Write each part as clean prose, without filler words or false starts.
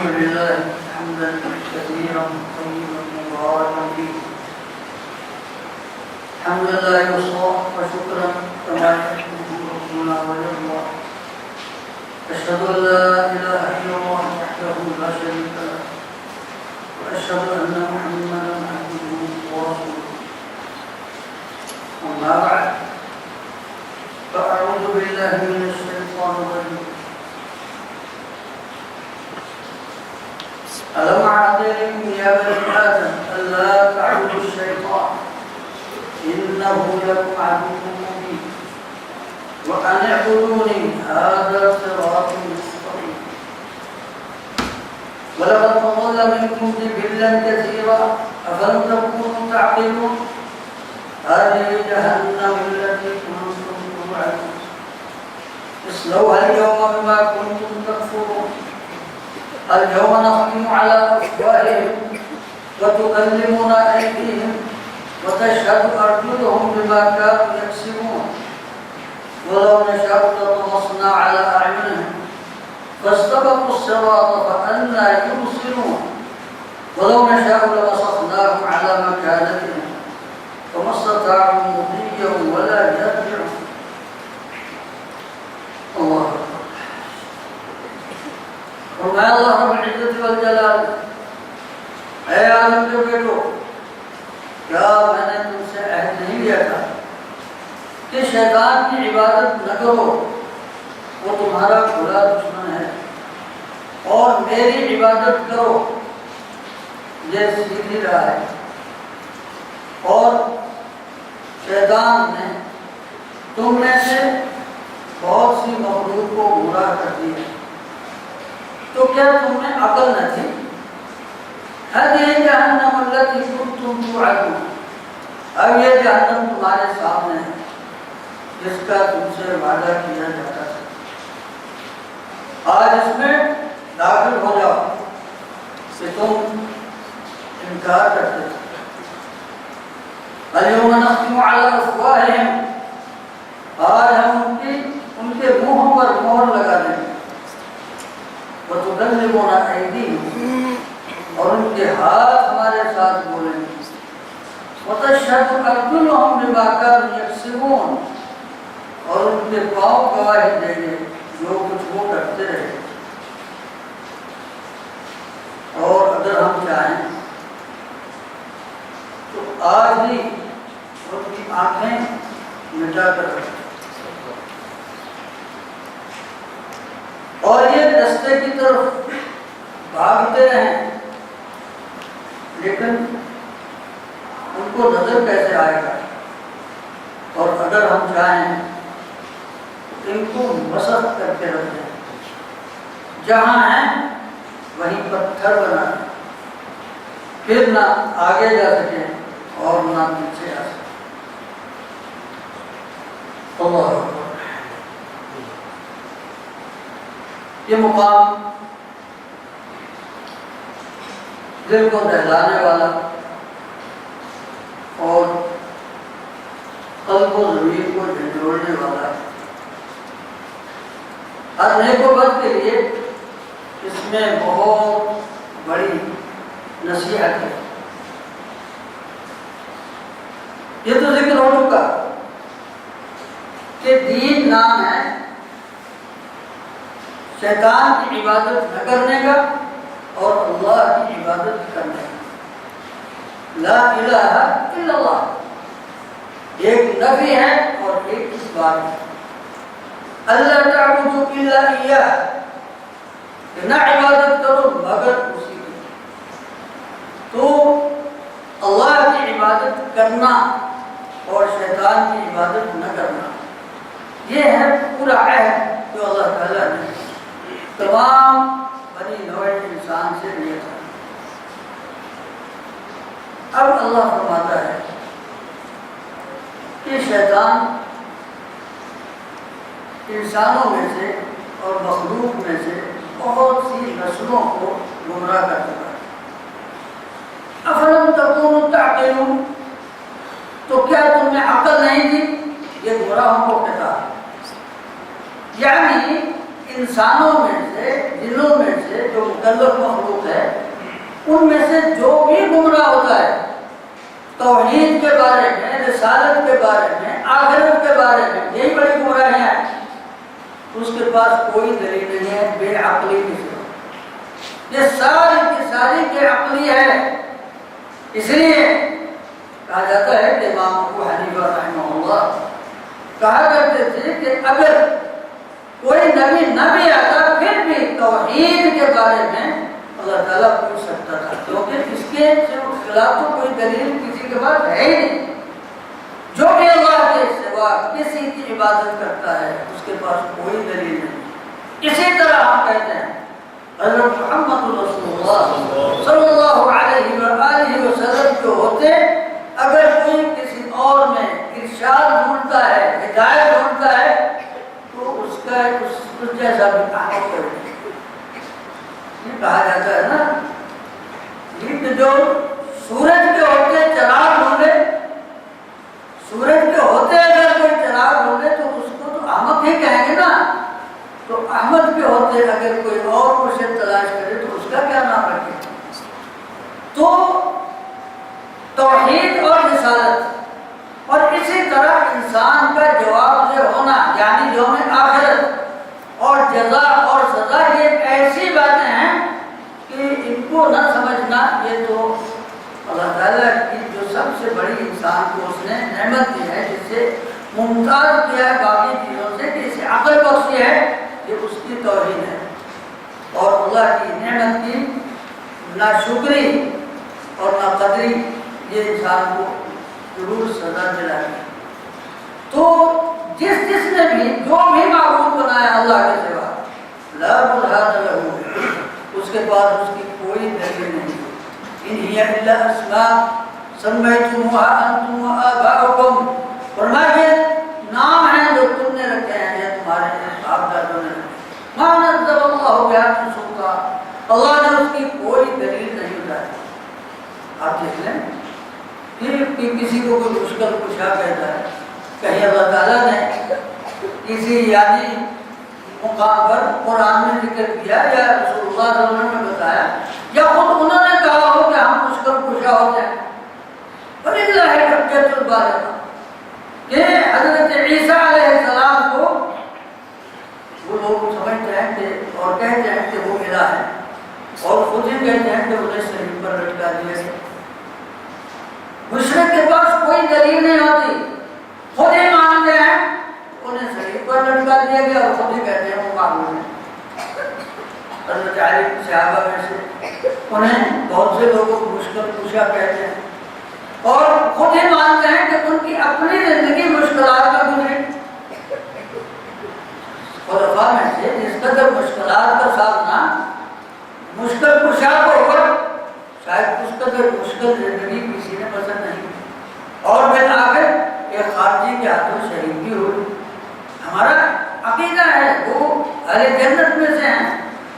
الحمد لله حمدا كثيرا طيبا مباركا فيه حمدا لا يحصى وشكرا كما يحبه ربنا ويرضى. أشهد أن لا إله إلا الله وحده لا شريك له وأشهد أن محمدا عبده ورسوله. أما بعد فأعوذ بالله من الشيطان الرجيم. ألم أعد إليكم يا بني آدم ألا تعبدوا الشيطان إنه لكم عدو مبين وأن اعبدوني هذا صراط مستقيم. ولقد أضل منكم جبلا كثيرا أفلم تكونوا تعقلون. هذه جهنم التي كنتم توعدون اصلوها اليوم بما كنتم تكفرون. اليوم نختم على أفواههم وتكلمنا أيديهم وتشهد أرجلهم بما كانوا يكسبون. ولو نشاء لطمسنا على أعينهم فاستبقوا الصراط فأنى يبصرون. ولو نشاء لمسخناهم على مكانتهم فما استطاعوا مضيا ولا يرجعون. الله أكبر. فرمایا اللہ رب العزت والجلال، اے آدم کے بیٹو، کیا میں نے تم سے عہد نہیں لیا تھا کہ شیطان کی عبادت نہ کرو، وہ تمہارا برا دشمن ہے، اور میری عبادت کرو، یہ سیدھی راہ ہے. اور شیطان نے تم میں سے بہت سی مخلوق کو گمراہ کر دیا، تو کیا تم میں عقل نہ تھی؟ هذه جہنم التي كنتم توعدون. اب یہ جہنم تمہارے سامنے ہے جس کا تم سے وعدہ کیا جاتا تھا. آج اس میں داخل ہو جاؤ کہ تم انکار کرتے تھے. اليوم نختم على افواههم. آج ہم ان کے منہوں پر مہر لگا دیں گے. وتكلمنا أيديهم. اور ان کے ہاتھ ہمارے ساتھ بولیں گے. وتشهد أرجلهم بما كانوا يكسبون. اور ان کے پاؤں گواہی دیں گے جو کچھ وہ کرتے رہے. اور اگر ہم چاہیں تو آج ہی ان کی آنکھیں مٹا کر رکھیں اور یہ رستے کی طرف بھاگتے ہیں، لیکن ان کو نظر کیسے آئے گا؟ اور اگر ہم چاہیں ان کو مسخ کر کے رکھ دیں، جہاں ہیں وہیں پتھر بنا دیں، پھر نہ آگے جا سکیں اور نہ پیچھے آ سکیں. اللہ اکبر. یہ مقام دل کو دہلانے والا اور قلب و ضمیر کو جھنجھوڑنے والا ہے. ہر نیک و بد کے لیے اس میں بہت بڑی نصیحت ہے. یہ تو ذکر ہو چکا کہ دین نام ہے شیطان کی عبادت نہ کرنے کا اور اللہ کی عبادت کرنے کا. لا الہ الا اللہ ایک نفی ہے اور ایک اثبات ہے. اللہ تعبدوا الا ایاہ، کہ نہ عبادت کرو مگر اسی کی. تو اللہ کی عبادت کرنا اور شیطان کی عبادت نہ کرنا، یہ ہے پورا عہد جو اللہ تعالیٰ نے تمام بنی نوع انسان سے لیا تھا. اب اللہ فرماتا ہے کہ شیطان انسانوں میں سے اور مخلوق میں سے بہت سی نسلوں کو گمراہ کر چکا ہے. افلم تکونوا تعقلون. تو کیا تم میں عقل نہیں تھی؟ یہ گمراہوں کو کہتا ہے. یعنی انسانوں میں سے جنوں میں سے جو مکلف مخلوق ہے ان میں سے جو بھی گمراہ ہوتا ہے توحید کے بارے میں، رسالت کے بارے میں، آخرت کے بارے میں، یہی بڑی گمراہیاں ہیں، اس کے پاس کوئی دلیل نہیں ہے بے عقلی کی سوا۔ یہ ساری کی ساری بے عقلی ہے۔ اس لیے کہا جاتا ہے کہ امام ابو حنیفہ رحمہ اللہ کہا کرتے تھے کہ اگر کوئی نبی نہ بھی آتا پھر بھی توحید کے بارے میں اللہ تعالیٰ پوچھ سکتا تھا، کیونکہ اس کے خلاف تو کوئی دلیل کسی کے پاس ہے ہی نہیں۔ جو بھی اللہ کے سوا کسی کی عبادت کرتا ہے اس کے پاس کوئی دلیل نہیں۔ اسی طرح ہم کہتے ہیں حضرت محمد رسول اللہ صلی اللہ علیہ وآلہ وسلم جو ہوتے، اگر کوئی کسی اور میں ارشاد ڈھونڈتا ہے، ہدایت ڈھونڈتا ہے تو اس کا اس جیسا بھی کام کرے۔ یہ کہا جاتا ہے نا کہ جو سورج کے ہوتے چراغ ڈھونڈے، سورج کے ہوتے اگر کوئی چراغ ڈھونڈے تو اس کو تو احمد ہی کہیں گے نا، تو احمد کے ہوتے اگر کوئی اور مرشد تلاش کرے تو اس کا کیا نام رکھے؟ تو توحید اور رسالت اور اسی طرح انسان کا جواب دہ ہونا یعنی یوم آخرت اور جزا اور سزا، یہ ایسی باتیں ہیں کہ ان کو نہ سمجھنا یہ تو اللہ تعالیٰ کی جو سب سے بڑی انسان کو اس نے نعمت دی ہے، جس سے ممتاز کیا ہے باقی چیزوں سے، کہ اسے عقل بخشی ہے، یہ اس کی توحید ہے۔ اور اللہ کی نعمت کی نہ شکری اور نہ قدری یہ انسان کو ضرور سزا دلائے گی۔ تو جس نے بھی جو بھی معبود بنایا اللہ کے سوا لا برہان لہ، اس کے پاس اس کی کوئی دلیل نہیں۔ ان ہی الا اسماء سمیتموها انتم وآباؤکم، فرمایا نام ہیں جو تم نے رکھے ہیں، یہ تمہارے باپ دادوں نے رکھے، ما نزل اللہ بہا من سلطان، اللہ نے اس کی کوئی دلیل نہیں بتائی۔ آپ دیکھ لیں کہ کسی کو کوئی مشکل کشا کہتا ہے، کہیں اللہ تعالیٰ نے کسی یعنی مقام پر قرآن میں ذکر کیا یا رسول اللہ صلی اللہ علیہ وسلم نے بتایا یا خود انہوں نے کہا ہو کہ ہم مشکل کشا ہوتے ہیں۔ وَلِلَّهِ الْحُجَّةُ الْبَالِغَةُ، کہ حضرت عیسیٰ علیہ السلام کو وہ لوگ سمجھتے ہیں کہ اور کہتے ہیں کہ وہ الہ ہے، اور خود ہی کہتے ہیں کہ انہیں صلیب پر لٹکا دیا گیا۔ مشرک کے پاس کوئی دلیل نہیں ہوتی، خود ہی مانتے ہیں انہیں صلیب پر لٹکا دیا گیا اور خود ہی کہتے ہیں وہ معبود ہیں۔ حضرت علی صحابہ میں سے انہیں بہت سے لوگوں کو مشکل کشا کہتے ہیں اور خود ہی مانتے ہیں کہ ان کی اپنی زندگی مشکلات میں گزری۔ خلفاء میں سے جس قدر مشکلات کا سامنا مشکل کشا کو ہوا، شاید اس قدر مشکل زندگی کسی نے پسند نہیں، اور بالآخر ایک خارجی کے ہاتھوں شہید بھی ہوئی۔ ہمارا عقیدہ ہے وہ اہل جنت میں سے ہیں،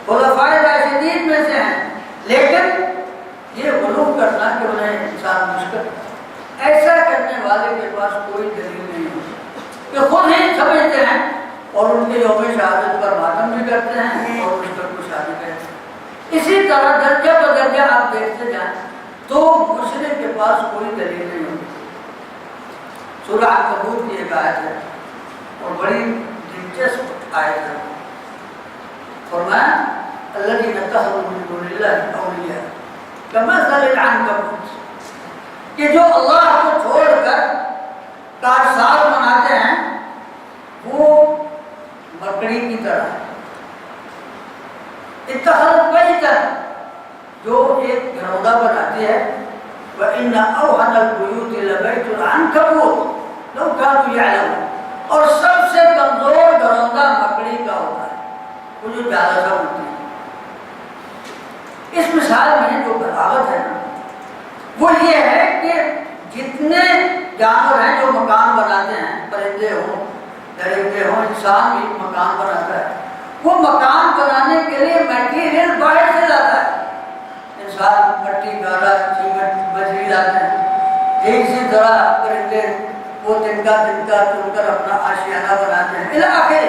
خلفاء راشدین میں سے ہیں، لیکن یہ غلو کرنا کہ انہیں انسان مشکل، ایسا کرنے والے کے پاس کوئی دلیل نہیں ہوتی، کہ خود ہی سمجھتے ہیں اور ان کے یوم شہادت پر ماتم بھی کرتے ہیں اور مشکل کو شادی کرتے ہیں۔ اسی طرح درجہ بدرجہ آپ دیکھتے جائیں تو مشرک کے پاس کوئی دلیل نہیں ہوتی۔ سورہ عنکبوت کی ایک آیت ہے اور بڑی دلچسپ آیت ہے، فرمایا الذین اتخذوا من دون اللہ اولیاء کمثل العنکبوت، کہ جو اللہ کو چھوڑ کر کارساز بناتے ہیں وہ مکڑی کی طرح ہے۔ اتخذت بیتا، جو ایک گھروندا بناتی ہے، وَإِنَّ أَوْهَنَ الْبُيُوتِ لَبَيْتُ الْعَنْكَبُوتِ لَوْ كَانُوا يَعْلَمُونَ، اور سب سے کمزور گھروندا مکڑی کا ہوتا ہے، وہ جو جالا سا ہوتی ہے۔ اس مثال میں جو بلاغت ہے نا وہ یہ ہے کہ جتنے جانور ہیں جو مکان بناتے ہیں، پرندے ہوں درندے ہوں، انسان بھی مکان بناتا ہے، وہ مکان بنانے کے لیے میٹیریل باہر سے لاتا ہے۔ انسان مٹی گالا سیمنٹ بجری لاتے ہیں، اسی طرح پرندے وہ تنکا چن کر اپنا آشیانہ بناتے ہیں۔ الی آخر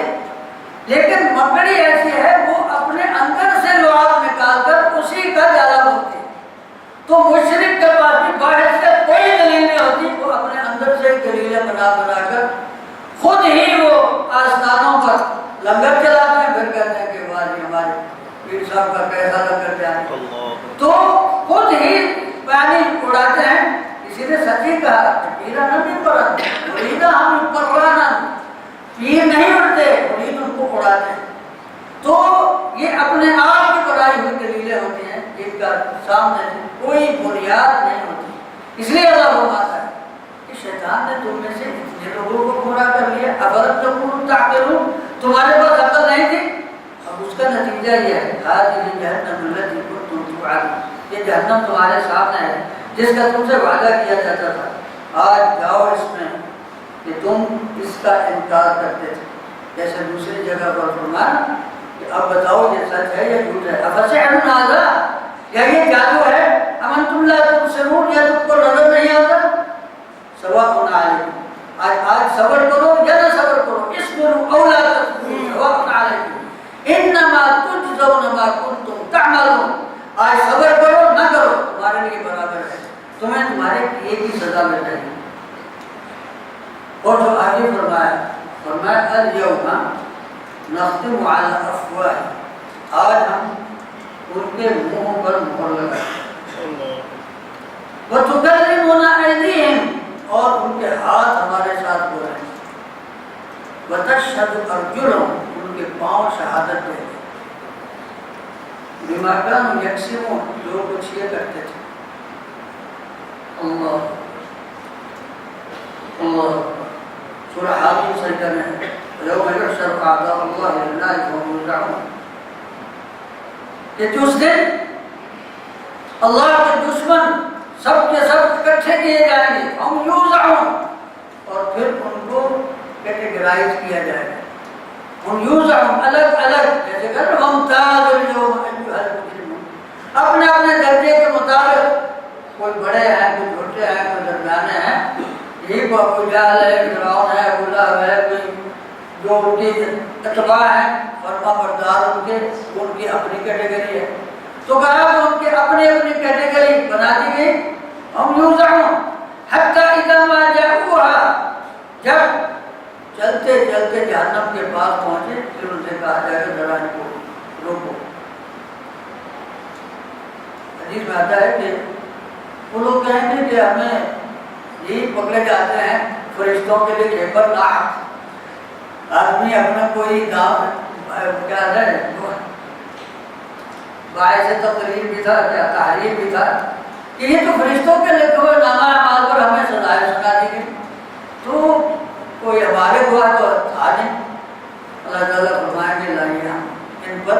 لیکن مکڑی ایسی ہے وہ اپنے اندر سے لعاب نکال کر اسی کا جالا بنتی ہے۔ تو مشرک کے پاس بھی باہر سے کوئی دلیل نہیں ہوتی، وہ اپنے اندر سے دلیلیں بنا کر خود ہی وہ آستانوں پر لنگر چلاتے ہیں، پھر کہتے ہیں کہ واہ جی ہمارے پیر صاحب کا کیسا لنگر جائے، تو خود ہی پانی اڑاتے ہیں۔ اسی نے سچی کہا پیرا نہیں پڑھا مریدہ ہم پروانا، پیر نہیں اڑتے، مرید ان کو اڑاتے ہیں۔ تو یہ اپنے آپ کی بنائی ہوئی دلیلیں ہوتی ہیں جن کا سامنے کوئی بنیاد نہیں ہوتی۔ اس لیے اللہ فرماتا ہے کہ شیطان نے تم میں سے اتنے لوگوں کو گمراہ کر لیا، افلم تکونوا تعقلون، تمہارے پاس عقل نہیں تھی۔ اب اس کا نتیجہ یہ ہے ہذہ جہنم التی کنتم توعدون، یہ جہنم تمہارے سامنے ہے جس کا تم سے وعدہ کیا جاتا تھا، آج جاؤ اس میں کہ تم اس کا انکار کرتے تھے۔ جیسے دوسری جگہ پر فرمایا کہ اب بتاؤ یہ سچ ہے یا جھوٹ ہے، افسحر ھذا، یا یہ جادو ہے، ام انتم لا تبصرون، یا تم کو نظر نہیں آتا، سواء علیکم، آج صبر کرو یا نہ صبر کرو، اصبروا او لا تصبروا سواء علیکم انما تجزون ما کنتم تعملون، آج صبر کرو نہ کرو تمہارے لیے برابر ہے، تمہیں تمہارے کیے کی سزا مل جائے گی۔ اور جو آگے فرمایا الیوم نختم علی افواہ، آج ہم ان کے منہ پر مہر لگائیں، وتکلمنا ایدیہم، اور ان کے ہاتھ ہمارے ساتھ بولیں، وتشہد ارجلہم، ان کے پاؤں شہادت دیں گے، بما کانوا یکسبون، جو کچھ یہ کرتے تھے۔ اللہ سورہ حاقم سجدہ میں یوم یحشر اعداء اللہ الی النار فهم یوزعون، کہ جس دن اللہ کے دشمن سب کے سب اکٹھے کیے جائیں گے، ہم یوزعون، اور پھر ان کو کیٹیگرائز کیا جائے گا، ہم یوزعون الگ الگ، جیسے کہ وامتازوا اليوم ایھا المجرمون، اپنے اپنے درجے کے مطابق، کوئی بڑے ہیں، کوئی چھوٹے ہیں، کوئی درمیانے ہیں، یہی کو ابو جہل ہے، فرعون ہے، ابو لہب ہے، کوئی جو ان کی اتباع ہیں، فرما بردار ان کی اپنی کیٹیگری ہے، تو کہا کہ ان کی اپنی اپنی کیٹیگری بنا دی گئی، ہم یوزعون حتی اذا ما جاءوها، جب چلتے چلتے جہنم کے پاس پہنچے پھر ان سے کہا جائے کہ ذرا ان کو روکو۔ حدیث میں آتا ہے کہ وہ لوگ کہیں گے کہ ہمیں یہی پکڑے جاتے ہیں فرشتوں کے لیے کھیپر ناحق، آدمی اپنا کوئی کام کیا ہے باعث تقریر بھی تھا، کیا تحریر بھی تھا کہ یہ تو فرشتوں کے لکھے ہوئے نامہ اعمال پر ہمیں سزائیں سنا دی گئی، تو کوئی ہمارے ہوا تو تھا نہیں۔ اللہ تعالیٰ فرمائیں گے لائیے ہم ان پر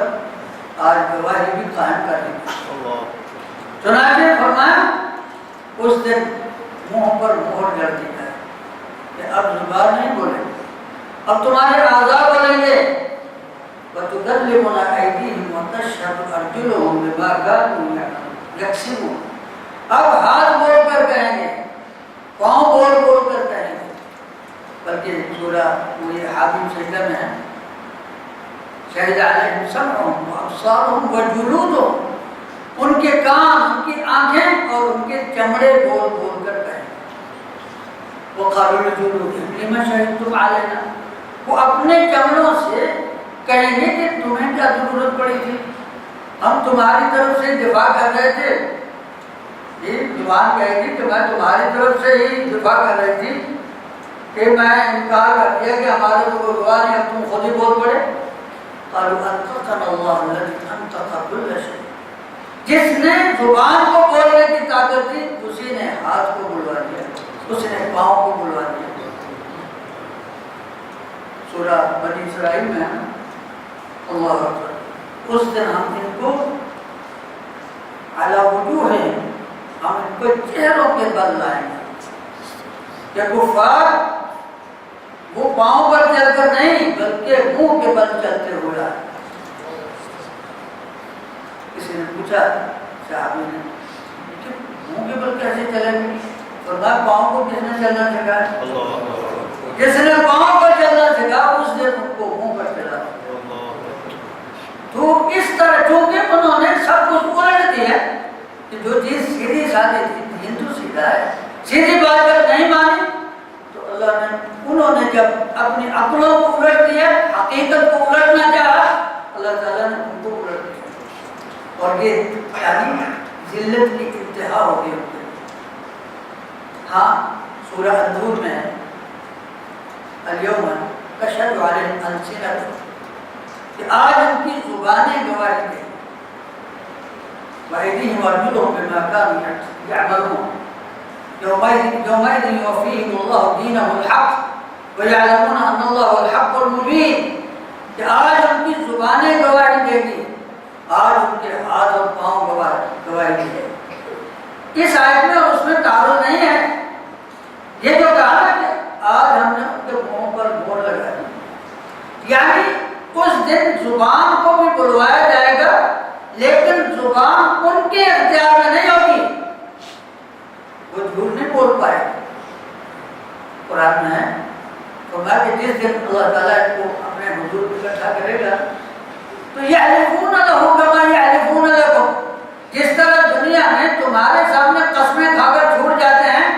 آج گواہی بھی قائم کر دیں گے۔ چنانچہ فرمایا اس دن منہ پر مہر کر دی جائے کہ اب زبان نہیں بولے، اب تمہارے اعضاء بولیں گے، وَتُكَلِّمُنَا أَيْدِيهِمْ وَتَشْهَدُ أَرْجُلُهُمْ بِمَا كَانُوا يَكْسِبُونَ، اب ہاتھ بول کر کہیں گے، پاؤں بول بول کر کہیں گے، بلکہ سورہ یہ حاقم سجدہ میں ہے شہد علیہم سمعہم وابصارہم وجلودہم، ان کے کان، ان کی آنکھیں اور ان کے چمڑے بول بول کر کہیں گے، وقالوا لجلودہم لم شہدتم علینا، وہ اپنے چمڑوں سے کہیں گے کہ تمہیں کیا ضرورت پڑی تھی، ہم تمہاری طرف سے دفاع کر رہے تھے، یہ زبان کہے گی کہ میں تمہاری طرف سے ہی دفاع کر رہی تھی کہ میں انکار کر دیا کہ ہمارے تو کوئی گواہ نہیں، اب تم خود ہی بول پڑے۔ قالوا انطقنا اللہ الذی انطق کل شیء، جس نے زبان کو بولنے کی طاقت دی اسی نے ہاتھ کو بلوا دیا، اس نے پاؤں کو بلوا دیا۔ سورہ بنی اسرائیل میں اللہ اکبر، اس دن ہم ان کو علی وجوہہم، ہم ان کو چہروں کے بل لائیں گے، کہ کفار وہ پاؤں پر چل کر نہیں بلکہ منہ کے بل چلتے ہوئے آئے۔ کسی نے پوچھا صحابی نے کہ منہ کے بل کیسے چلیں گے؟ فرمایا پاؤں کو کس نے چلنا سکھایا؟ جس نے پاؤں پر چلنا سکھا اس نے ان کو منہ پر چلا۔ چونکہ انہوں نے سب کچھ الٹ دیا کہ جو چیز سیدھی سادی تھی، دین تو سیدھا ہے، سیدھی بات جب نہیں مانی تو اللہ نے انہوں نے جب اپنی عقلوں کو الٹ دیا، حقیقت کو الٹنا چاہا، اللہ تعالیٰ نے ان کو الٹ دیا، اور یہ یعنی ذلت کی انتہا ہو گئی ان کے۔ ہاں سورہ النور میں الیوم تشہد علیہم السنتہم، کہ آج ان کی زبانیں گواہی دیں، وَأَيْدِيهِمْ وَأَرْجُلُهُم بِمَا كَانُوا يَعْمَلُونَ يَوْمَئِذٍ يُوَفِّيهِمُ اللَّهُ دِينَهُ الْحَقَّ وَيَعْلَمُونَ أَنَّ اللَّهَ هُوَ الْحَقُّ الْمُبِينُ، کہ آج ان کی زبانیں گواہی دے گی، آج ان کے ہاتھ اور پاؤں گواہی دے گی۔ اس آیت میں اور اس میں تعارض نہیں ہے، یہ جو کہا نا کہ آج ہم نے ان کے منہوں پر مہر لگائی، یعنی اس دن زبان کو بھی بلوایا جائے گا لیکن زبان ان کے اختیار میں نہیں ہوگی، وہ جھوٹ نہیں بول پائے۔ قرآن میں ہے فرمایا کہ جس دن اللہ تعالیٰ کو اپنے حضور میں اکٹھا کرے گا تو یحلفون لہ کما یحلفون لکم، جس طرح دنیا میں تمہارے سامنے قسمیں کھا کر چھوٹ جاتے ہیں،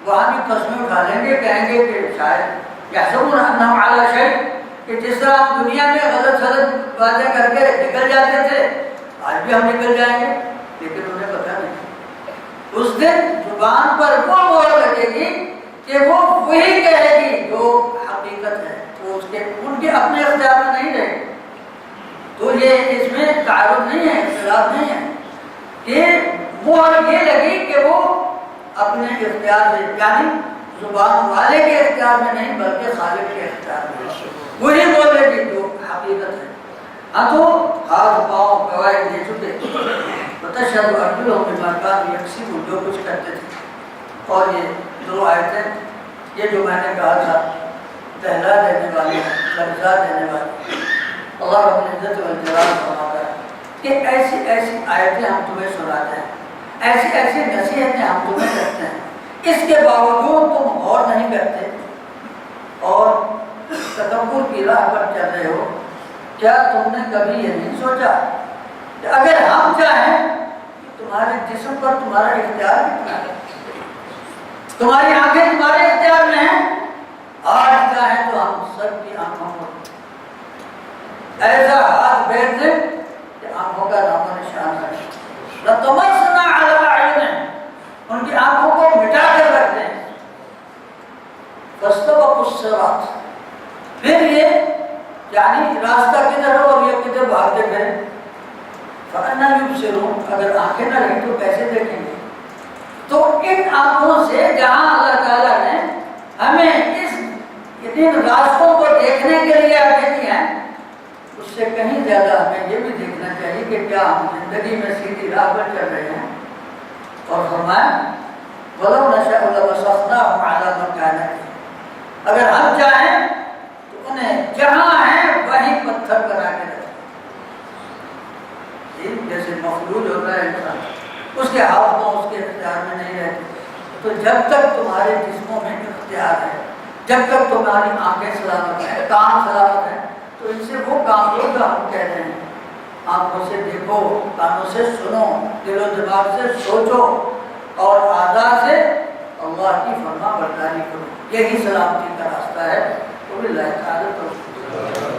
وہاں بھی قسمیں اٹھا لیں گے، کہیں گے کہ شاید یحسبون انہم علی شیء، کہ جس طرح ہم دنیا میں غلط غلط باتیں کر کے نکل جاتے تھے آج بھی ہم نکل جائیں گے، لیکن انہیں پتہ نہیں۔ اس دن زبان پر وہ مہر لگے گی کہ وہ وہی کہے گی جو حقیقت ہے، وہ اس کے ان کے اپنے اختیار میں نہیں رہے۔ تو یہ اس میں تعارض نہیں ہے، اختلاف نہیں ہے کہ مہر یہ لگی کہ وہ اپنے اختیار سے، یعنی زبان والے کے اختیار میں نہیں بلکہ خالق کے اختیار میں، وہی بولے گی جو حقیقت ہے۔ ہاں تو ہاتھ پاؤں گواہی دے چکے، وتشہد ارجلہم بما کانوا یکسبون، جو کچھ کرتے تھے۔ اور یہ دو آیتیں، یہ جو میں نے کہا تھا دہلا دینے والی، لرزا دینے والی، اللہ رب العزت والجلال فرماتا ہے کہ ایسی ایسی آیتیں ہم تمہیں سناتے ہیں، ایسی ایسی نصیحتیں ہم تمہیں کرتے ہیں، اس کے باوجود تم غور نہیں کرتے اور تکبر کی راہ پر چل رہے ہو۔ کیا تم نے کبھی یہ نہیں سوچا کہ اگر ہم چاہیں تو تمہارے جسم پر تمہارا اختیار کتنا ہے، تمہاری آنکھیں تمہارے اختیار میں ہیں، آج چاہیں تو ہم سب کی آنکھوں کو ایسا ہاتھ پھیر دیں کہ آنکھوں کا نام و نشان ہے، لطمسنا علی اعینہم، ان کی آنکھوں کو مٹا کر رکھ دیں، فاستبقوا الصراط، پھر یہ یعنی راستہ کدھر ہو اور یہ کدھر بھاگتے پھریں، فأنی یبصرون، اگر آنکھیں نہ رہیں تو کیسے دیکھیں گے؟ تو ان آنکھوں سے جہاں اللہ تعالیٰ نے ہمیں ان راستوں کو دیکھنے کے لیے آگے دی ہیں، اس سے کہیں زیادہ ہمیں یہ بھی دیکھنا چاہیے کہ کیا ہم زندگی میں سیدھی راہ پر چل رہے ہیں۔ اور فرمایا وَلَوْ نَشَاءُ لَمَسَخْنَاهُمْ عَلَى مَكَانَتِهِمْ، اگر ہم چاہیں تو انہیں جہاں ہیں وہیں پتھر بنا کے رکھیں، جیسے مخلوق ہوتا ہے انسان، اس کے ہاتھ پاؤں اس کے اختیار میں نہیں رہتے۔ تو جب تک تمہارے جسموں میں اختیار ہے، جب تک تمہاری آنکھیں سلامت ہیں، کان سلامت ہیں، تو ان سے وہ کام لو جو ہم کہہ رہے ہیں، آنکھوں سے دیکھو، کانوں سے سنو، دل و دماغ سے سوچو، اور اعضاء سے اللہ کی فرما برداری کرو، یہی سلامتی کا راستہ ہے۔ وباللہ تعالی توفیق۔